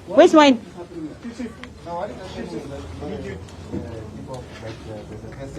Where's Wayne?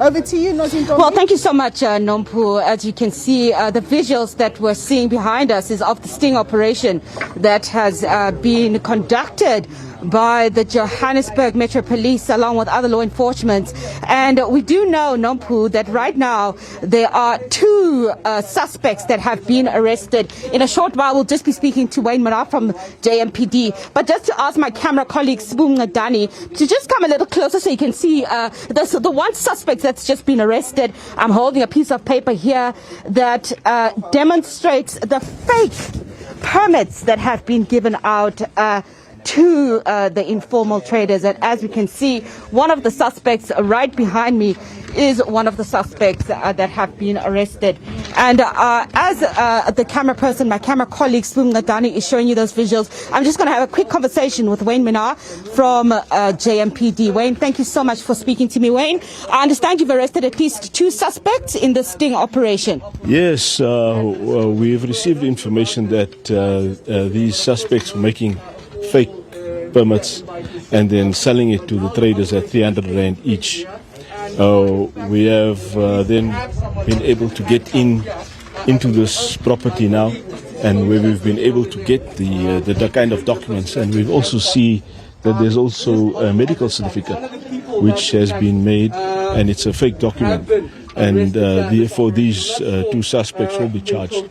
Over to you, Nozintombi. Well, thank you so much, Nompu. As you can see, the visuals that we're seeing behind us is of the sting operation that has been conducted by the Johannesburg Metro Police along with other law enforcement. And we do know, Nompu, that right now there are two suspects that have been arrested. In a short while, we'll just be speaking to Wayne Mina from JMPD. But just to ask my camera colleague, Dani, to just come a little closer so you can see the one suspect that's just been arrested. I'm holding a piece of paper here that demonstrates the fake permits that have been given out to the informal traders. And as we can see, one of the suspects right behind me is one of the suspects that have been arrested. And as the camera person, my camera colleague Dani, is showing you those visuals, I'm just going to have a quick conversation with Wayne Mina from JMPD. Wayne, thank you so much for speaking to me. Wayne, I understand you've arrested at least two suspects in the sting operation. Yes, we've received information that these suspects were making fake permits and then selling it to the traders at 300 Rand each. We have then been able to get into this property now, and where we've been able to get the kind of documents, and we've also see that there's also a medical certificate which has been made, and it's a fake document. And therefore these two suspects will be charged.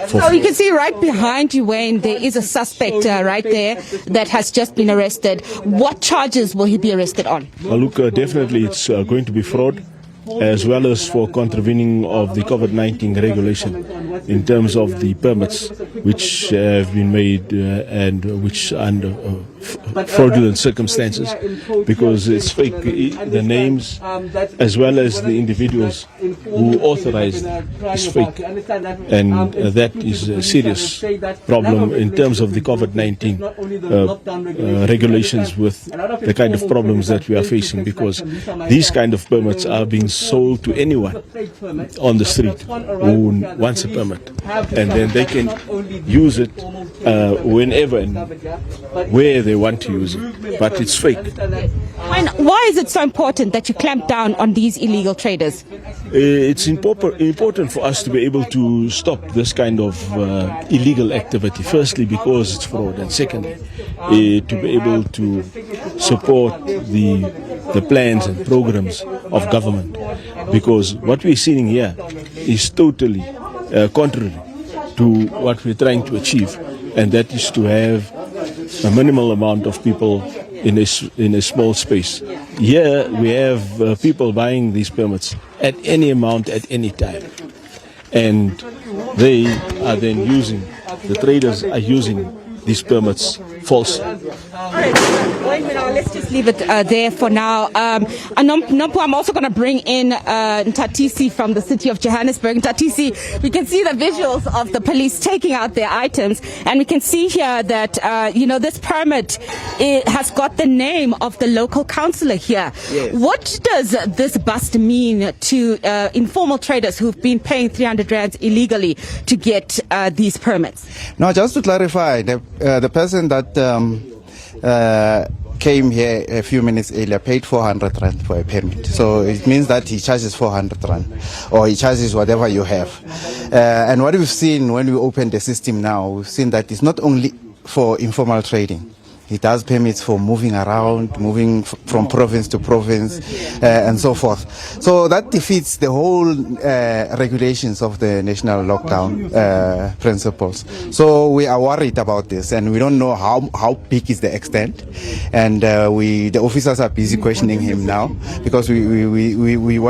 So you can see right behind you, Wayne, there is a suspect right there that has just been arrested. What charges will he be arrested on? Well, look, definitely it's going to be fraud, as well as for contravening of the COVID-19 regulation in terms of the permits which have been made and which under fraudulent circumstances, because it's fake. The names as well as the individuals who authorized is fake, and that is a serious problem in terms of the COVID-19 regulations with the kind of problems that we are facing, because these kind of permits are being sold to anyone on the street who wants a permit, and then they can use it whenever and where they want to use it, but it's fake. And why is it so important that you clamp down on these illegal traders? It's important for us to be able to stop this kind of illegal activity. Firstly, because it's fraud, and secondly, to be able to support the plans and programs of government. Because what we're seeing here is totally contrary to what we're trying to achieve, and that is to have a minimal amount of people in a small space. Here we have people buying these permits at any amount at any time, and they are then the traders are using these permits falsely. Let's just leave it there for now. Nompu, I'm also going to bring in Ntatisi from the city of Johannesburg. Ntatisi, we can see the visuals of the police taking out their items, and we can see here that this permit has got the name of the local councillor here. Yes. What does this bust mean to informal traders who've been paying 300 Rands illegally to get these permits? No, just to clarify, the person that came here a few minutes earlier paid 400 Rand for a permit. So it means that he charges 400 Rand, or he charges whatever you have. And what we've seen when we open the system now, we've seen that it's not only for informal trading. It does permits for moving around, moving from province to province, and so forth. So that defeats the whole regulations of the national lockdown principles. So we are worried about this, and we don't know how big is the extent. And the officers are busy questioning him now, because what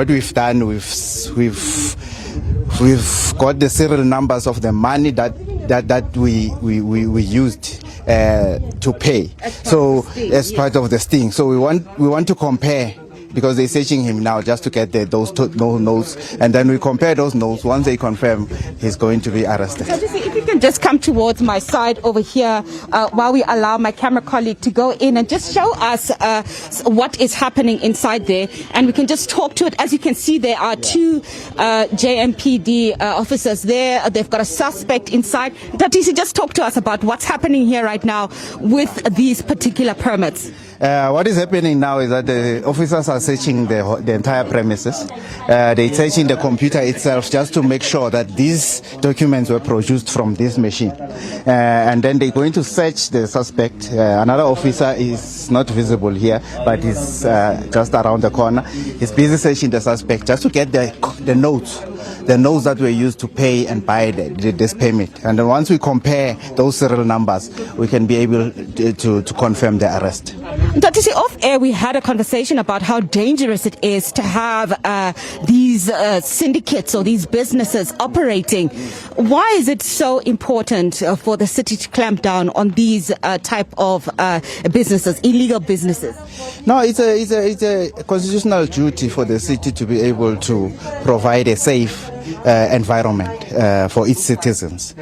we've done, we've got the serial numbers of the money that we used to pay, so as part of the sting. So we want to compare because they're searching him now just to get those notes, and then we compare those notes. Once they confirm, he's going to be arrested. So if you can just come towards my side over here while we allow my camera colleague to go in and just show us what is happening inside there, and we can just talk to it. As you can see, there are two JMPD officers there. They've got a suspect inside. Tatisi, just talk to us about what's happening here right now with these particular permits. What is happening now is that the officers are searching the entire premises. They're searching the computer itself just to make sure that these documents were produced from this machine. And then they're going to search the suspect. Another officer is not visible here, but he's just around the corner. He's busy searching the suspect just to get the notes that were used to pay and buy this payment. And then once we compare those serial numbers, we can be able to confirm the arrest. Tatisi, off air, we had a conversation about how dangerous it is to have these syndicates or these businesses operating. Why is it so important for the city to clamp down on these type of businesses, illegal businesses? No, it's a constitutional duty for the city to be able to provide a safe environment for its citizens.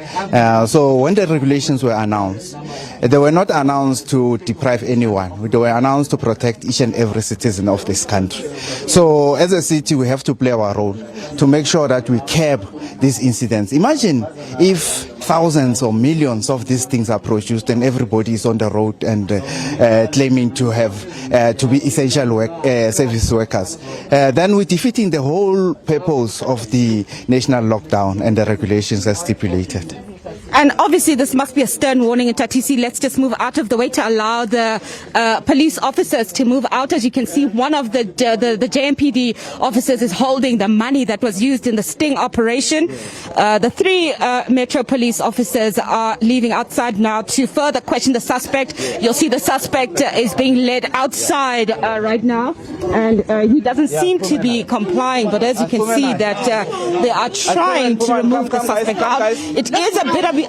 So when the regulations were announced, they were not announced to deprive anyone. They were announced to protect each and every citizen of this country. So as a city, we have to play our role to make sure that we curb these incidents. Imagine if thousands or millions of these things are produced and everybody is on the road and claiming to have to be essential service workers. Then we're defeating the whole purpose of the national lockdown and the regulations as stipulated. And obviously this must be a stern warning. In Tatisi, let's just move out of the way to allow the police officers to move out. As you can see, one of the JMPD officers is holding the money that was used in the sting operation. The three Metro Police officers are leaving outside now to further question the suspect. You'll see the suspect is being led outside right now, and he doesn't seem to be complying, but as you can see that they are trying to remove the suspect out. It is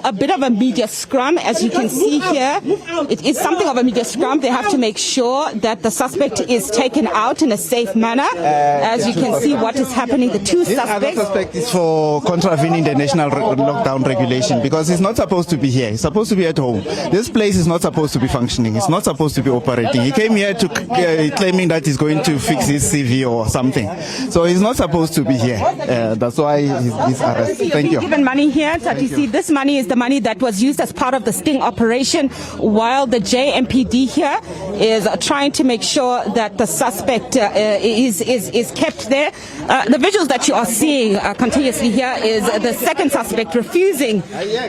a bit of a media scrum, as you can see here. It is something of a media scrum. They have to make sure that the suspect is taken out in a safe manner. As you can see what is happening, the two suspects. The suspect is for contravening the national lockdown regulation because he's not supposed to be here. He's supposed to be at home. This place is not supposed to be functioning. It's not supposed to be operating. He came here to claiming that he's going to fix his CV or something. So he's not supposed to be here. That's why he's arrested. Thank you. Given money here, Tatisi, this money is the money that was used as part of the sting operation, while the JMPD here is trying to make sure that the suspect is kept there. The visuals that you are seeing continuously here is the second suspect refusing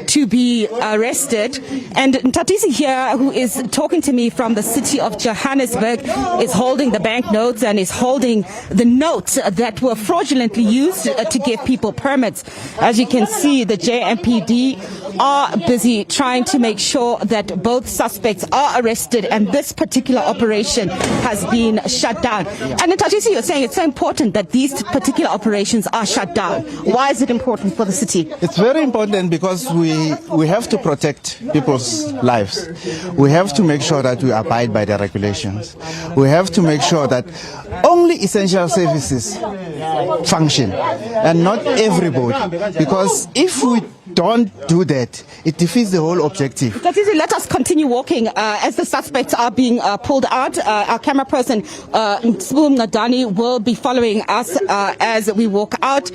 to be arrested. And Tatisi here, who is talking to me from the city of Johannesburg, is holding the banknotes and is holding the notes that were fraudulently used to give people permits. As you can see, the JMPD are busy trying to make sure that both suspects are arrested and this particular operation has been shut down. And in Tatisi, you're saying it's so important that these particular operations are shut down. Why is it important for the city? It's very important because we have to protect people's lives. We have to make sure that we abide by the regulations. We have to make sure that only essential services function and not everybody, because if we don't do that, it defeats the whole objective. Tatisi, let us continue walking as the suspects are being pulled out. Our camera person, Nsibum Nadani, will be following us as we walk out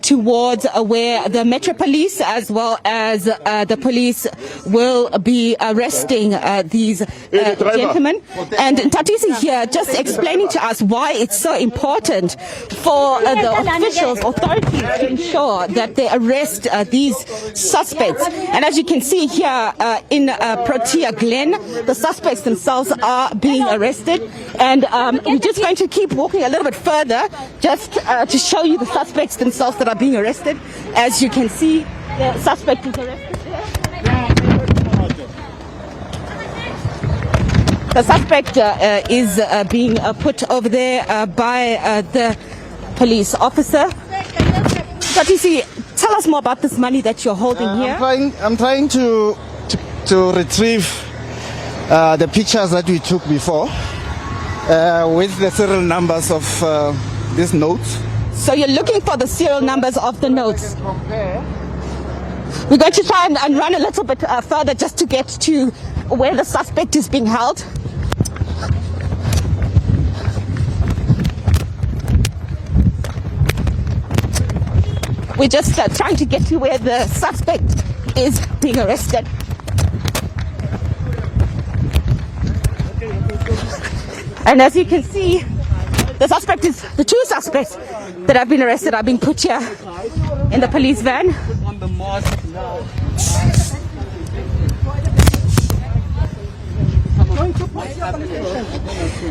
towards where the Metro Police as well as the police will be arresting these gentlemen. And Tatisi here just explaining to us why it's so important for the officials, authorities to ensure that they arrest these suspects. And as you can see here in Protea Glen, the suspects themselves are being arrested. And we're just going to keep walking a little bit further just to show you the suspects themselves that are being arrested. As you can see, the suspect is arrested there. The suspect is being put over there by the police officer. Tatisi, tell us more about this money that you're holding here. I'm trying to retrieve the pictures that we took before. With the serial numbers of these notes. So you're looking for the serial numbers of the notes. We're going to try and run a little bit further just to get to where the suspect is being held. We're just trying to get to where the suspect is being arrested. And as you can see, the two suspects that have been arrested are being put here in the police van.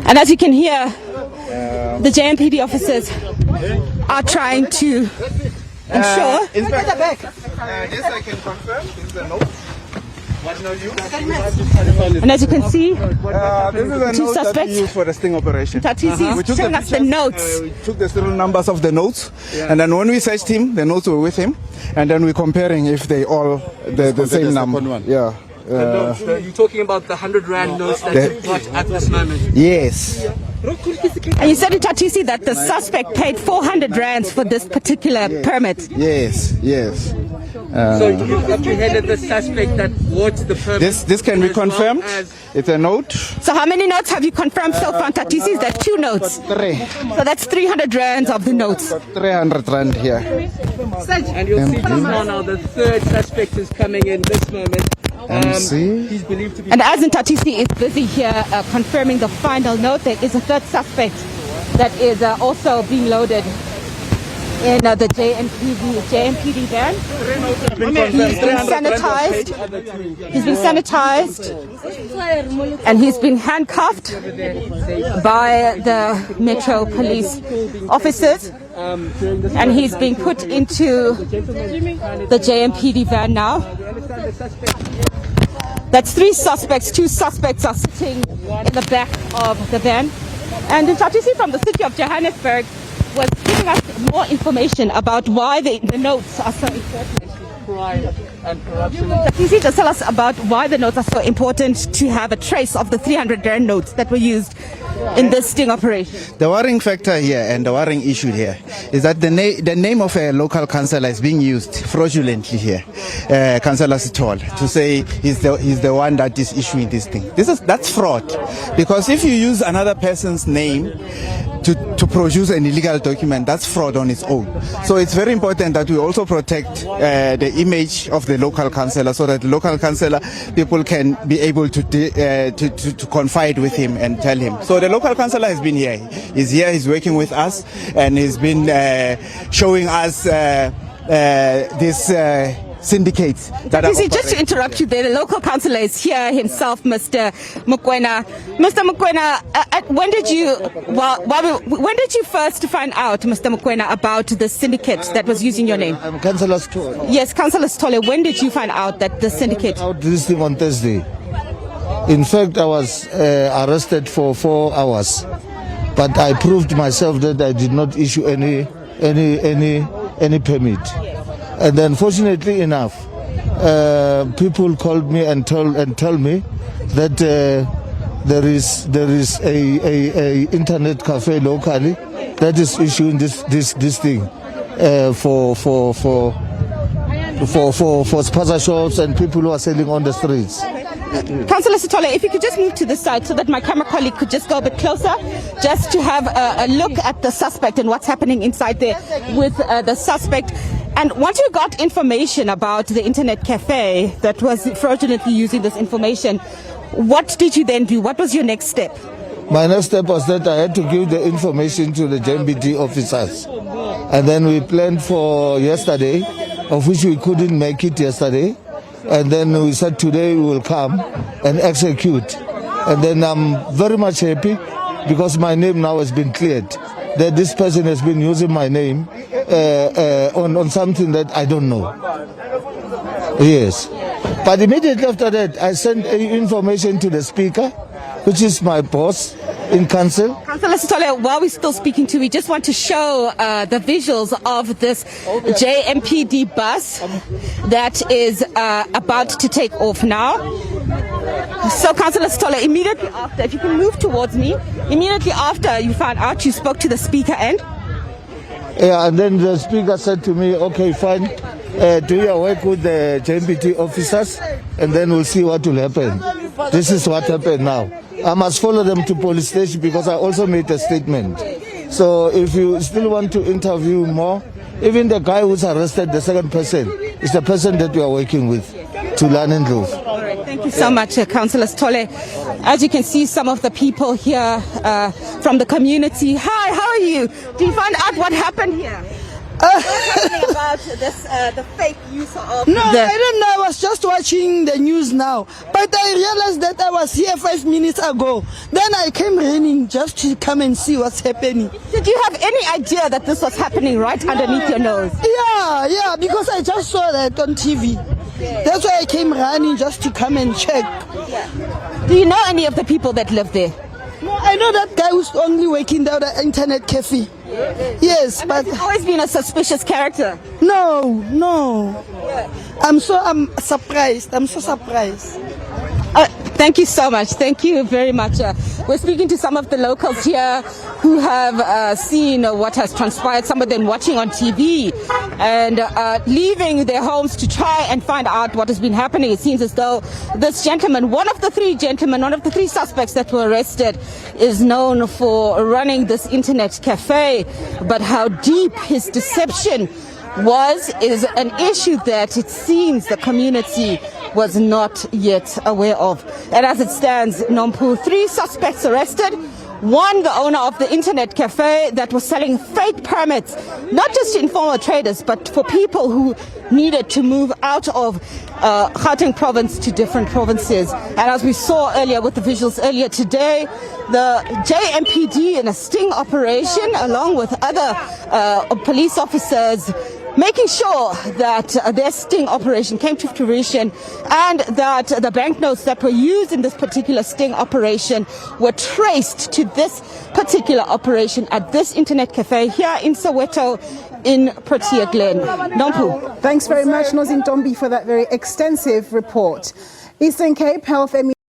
And as you can hear, the JMPD officers are trying to ensure. Inspector, yes, I can confirm. This is the note. And as you can see, this is the two note suspects that we used for the sting operation. Tatisi is showing us the notes. We took the serial numbers of the notes, and then when we searched him, the notes were with him, and then we're comparing if they all the same number. Yeah. You're talking about the 100 rand notes that you've got at this moment. Yes. And you said in Tatisi that the suspect paid 400 rands for this particular permit. Yes. So you've apprehended the suspect that bought the permit. This can be confirmed. It's a note. So how many notes have you confirmed so far, Tatisi? Is that 2 notes? 3. So that's 300 rands of the notes. 300 rand here. And you'll see just now the third suspect is coming in this moment. He's believed to be. And as in Tatisi is busy here confirming the final note, there is a third suspect that is also being loaded in the JMPD van. He's been sanitized. He's been sanitized, and he's been handcuffed by the Metro Police officers. And he's being put into the JMPD van now. That's 3 suspects. 2 suspects are sitting in the back of the van. And Tatisi from the city of Johannesburg was giving us more information about why the notes are so important. Crime and corruption. Tatisi, just tell us about why the notes are so important to have a trace of the 300 rand notes that were used in this sting operation. The worrying factor here and the worrying issue here is that the name of a local councillor is being used fraudulently here. Councillor Sithole, to say he's the one that is issuing this thing. That's fraud, because if you use another person's name to produce an illegal document, that's fraud on its own. So it's very important that we also protect the image of the local councillor, so that the local councillor, people can be able to confide with him and tell him. So the local councillor has been here. He's here, he's working with us, and he's been showing us this syndicates that are just to interrupt you there, the local councillor is here himself, Mr. Mokoena. Mr. Mokoena, when did you first find out, Mr. Mokoena, about the syndicate that was using your name? I'm Councillor Sithole. Yes, Councillor Sithole, when did you find out that the syndicate? I found out this thing on Thursday. In fact, I was arrested for 4 hours, but I proved myself that I did not issue any permit. And then, fortunately enough, people called me and told me that there is a internet cafe locally that is issuing this thing for spaza shops and people who are selling on the streets. Councillor Sithole, if you could just move to the side so that my camera colleague could just go a bit closer, just to have a look at the suspect and what's happening inside there with the suspect. And once you got information about the internet cafe that was fraudulently using this information, what did you then do? What was your next step? My next step was that I had to give the information to the JMPD officers. And then we planned for yesterday, of which we couldn't make it yesterday. And then we said today we will come and execute. And then I'm very much happy because my name now has been cleared. That this person has been using my name on something that I don't know. Yes. But immediately after that, I sent information to the speaker, which is my boss in council. Councillor Sithole, while we're still speaking to, we just want to show the visuals of this JMPD bus that is about to take off now. So, Councillor Stoller, immediately after, if you can move towards me, immediately after you found out, you spoke to the speaker and? Yeah, and then the speaker said to me, okay, fine, do your work with the JMPD officers, and then we'll see what will happen. This is what happened now. I must follow them to police station because I also made a statement. So if you still want to interview more, even the guy who's arrested, the second person, is the person that we are working with to learn and move. Thank you so much, Councillor Stoller. As you can see, some of the people here from the community. Hi, how are you? Do you find out what happened here? What's happening about this, the fake use of... No, I don't know. I was just watching the news now. But I realized that I was here 5 minutes ago. Then I came running just to come and see what's happening. Did you have any idea that this was happening right underneath your nose? Yeah, because I just saw that on TV. That's why I came running just to come and check. Do you know any of the people that live there? No, I know that guy who's only working down at the internet cafe. Yes, but he's always been a suspicious character. No. I'm surprised. I'm so surprised. Thank you so much. Thank you very much. We're speaking to some of the locals here who have seen what has transpired, some of them watching on TV and leaving their homes to try and find out what has been happening. It seems as though this gentleman, one of the three suspects that were arrested, is known for running this internet cafe. But how deep his deception is an issue that it seems the community was not yet aware of. And as it stands, Nompu, 3 suspects arrested. One, the owner of the internet cafe that was selling fake permits, not just to informal traders, but for people who needed to move out of Gauteng province to different provinces. And as we saw earlier with the visuals earlier today, the JMPD in a sting operation, along with other police officers, making sure that their sting operation came to fruition and that the banknotes that were used in this particular sting operation were traced to this particular operation at this internet cafe here in Soweto in Protea Glen. Nompu. Thanks very much, Nozintombi, for that very extensive report. Eastern Cape Health